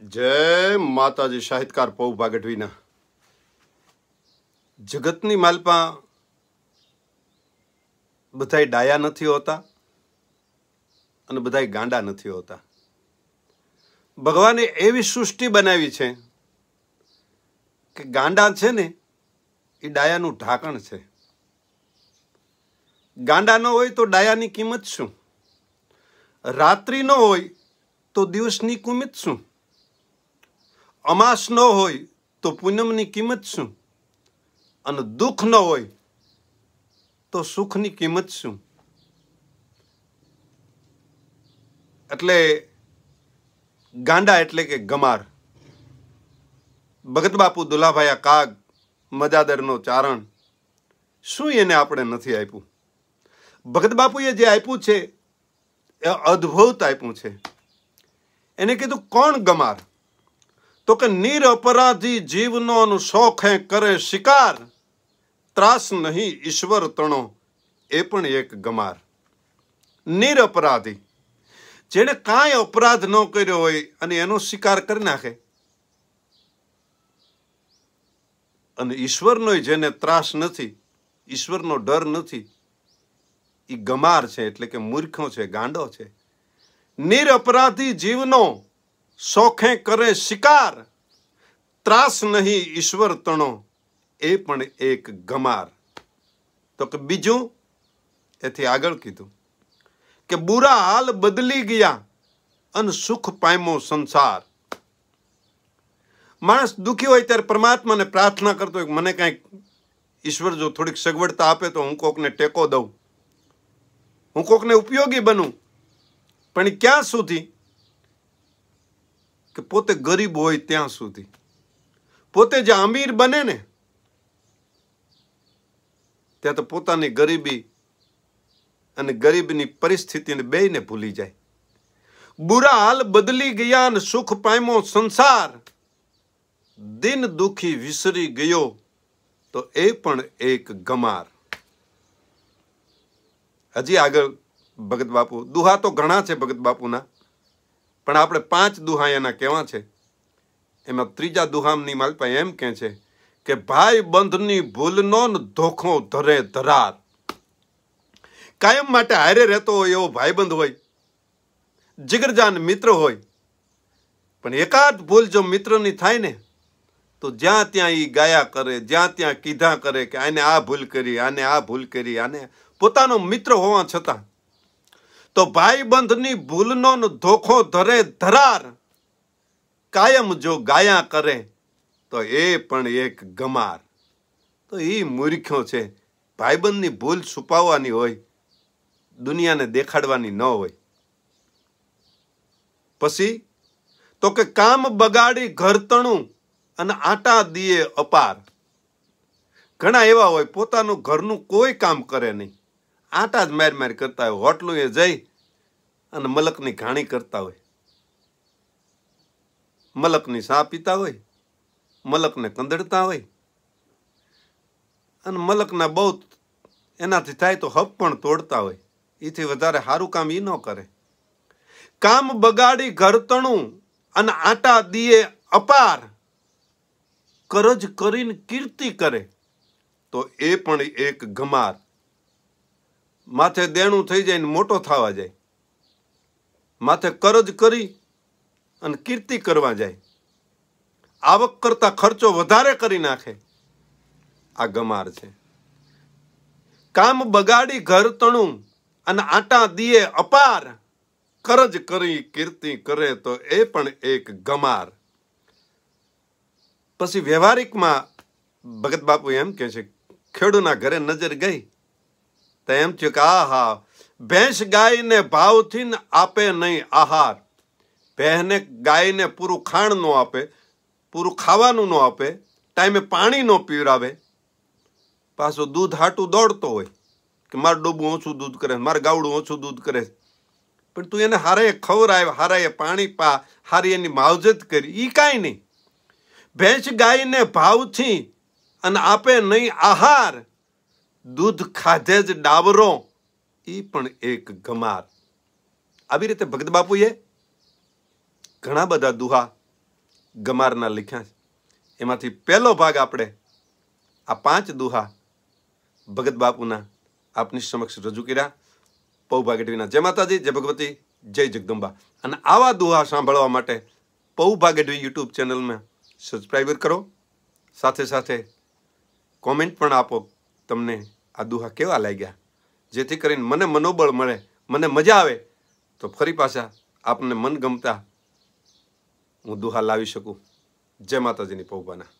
जय माताजी। साहित्यकार पौ भागटवीना जगतनी मालपा बधाई डाया नथी होता अने बधाई गांडा नथी होता। भगवाने एवी सृष्टि बनावी छे के गांडा छे ने ए डायानुं ढाकण छे। गांडा न होय तो डायानी किंमत शुं? रात्रि न होय तो दिवसनी किंमत शुं? अमास न होय तो पूनमनी किंमत शुं? अने दुख न होय तो सुखनी किंमत शुं? एटले गांडा एटले के गमार। भगत बापू दुलाभाया काग मजादरनो चारण शुं एने आपणे नथी आप्युं? भगत बापूए जे आप्युं छे ए अद्भुत आप्युं छे। एने कीधुं कोण गमार? तो के निरपराधी जीवनो शोखे करे शिकार, त्रास नहीं ईश्वर तणो ए पण एक गमार। निरपराधी जेने कांई अपराध न कर्यो होय अने एनो शिकार करी नाखे, अने ईश्वरनो जेने त्रास नथी, ईश्वरनो डर नथी, ई गमार छे। एटले के मूर्खो छे, गांडो छे। निरपराधी जीवनो शोखे करे शिकार, त्रास नहीं ईश्वर तणो ए पण एक गमार। तो के बीजू एथी आगळ कीधुं के बुरा हाल बदली गया अन सुख पाम्यो संसार। माणस दुखी होय त्यारे परमात्मा ने प्रार्थना करतो होय, मने कांईक ईश्वर जो थोड़ीक सगवड़ता आपे तो हूँ कोकने टेको दऊं, हूँ कोकने उपयोगी बनूं। पण क्यां सुधी? के पोते गरीब होय त्यां सुधी। पोते जे अमीर बने ने त्यां तो पोतानी गरीबी अने गरीबनी परिस्थितिने बेयने भूली जाय। बुरा हाल बदली गया ने सुख पाम्यो संसार, दिन दुखी विसरी गयो तो ए पण एक गमार। हजी आगळ भगत बापू दुहा तो घणा छे भगत बापूना, पण आपणे 5 दुहा एना केवा छे। एमां त्रीजा दुहामनी मालपा एम कहे छे के भाई बंधनी भूलनो न धोखो धरे धरार। कायम माटे हारे रहतो होय एवो भाईबंध होय, जिगरजान मित्र होय, पण एकाद भूल जो मित्रनी थाय ने तो ज्यां त्यां ई गाया करे, ज्यां त्यां कीधा करे के आने आ भूल करी, आने आ भूल करी, आने पोतानो मित्र होवा छतां। तो भाई बंधनी भूलनो न धोखो धरे धरार, कायम जो गाया करे तो ए पण एक गमार। तो ई मूर्ख्यो छे। भाईबंधनी भूल छुपाववानी होय, दुनियाने देखाडवानी न होय। पछी तो के काम बगाड़ी घर तणुं अने आटा दिए अपार। घणा एवा होय पोतानुं घरनुं कोई काम करे नहीं, आटा ज मार मार करता होय, होटलुए जई अने मलकनी घाणी करता होय। मलकनी सा पीता होय, मलकने कंदड़ता होय, अने मलकना बहुत एनाथी थाय तो हप पण तोड़ता होय। एथी वधारे हारू काम ई न करे। काम बगाड़ी घर तणुं अने आटा दिए अपार, करज करीने कीर्ति करे तो ए पण एक गमार। माथे देणुं थई जाय ने मोटो थवा जाय, माथे करज करी अने कीर्ति करवा जाय, आवक करता खर्चो वधारे करी नाखे, आ गमार छे। काम बगाड़ी घर तणुं अने आटा दिए अपार, करज करी कीर्ति करे तो ए पण एक गमार। पछी व्यवहारिक में भगत बापू एम कहे छे, खेडूना घरे नजर गई तो एम थयुं के आहा भैंस गाय ने भावथी न आपे नहीं आहार। बहने गाय ने पूरू खाण नो आपे, पूरू खावानुं नो आपे, टाइमे पाणी नो पीवरावे, पाछो दूध हाटू दौड़तो होय के मार डोबू ओछुं दूध करे, मार गावडું ओछुं दूध करे, पण तू एने हारे खवराव, हारे पाणी पा, हारी एनी मावजत करी, ई काई नहीं। भैंस गाय ने भावथी अने आपे नहीं आहार, दूध खाधे ज डावरो, ई पण एक गमार। આવી રીતે ભગત બાપુએ ઘણા બધા દુહા ગમારના લખ્યા છે. એમાંથી પહેલો ભાગ આપણે આ 5 દુહા ભગત બાપુના આપની સમક્ષ રજૂ કર્યા. પૌભા ગઢવીના જય માતાજી, જય ભગવતી, જય જગદંબા. અને આવા દુહા સાંભળવા માટે પૌભા ગઢવી યુટ્યુબ ચેનલમાં સબસ્ક્રાઈબર કરો. સાથે સાથે કોમેન્ટ પણ આપો તમને આ દુહા કેવા લાગ્યા, જેથી કરીને મને મનોબળ મળે, મને મજા આવે તો ફરી પાછા આપને મન ગમતા હું દુહા લાવી શકું. જય માતાજીની પૌભાના.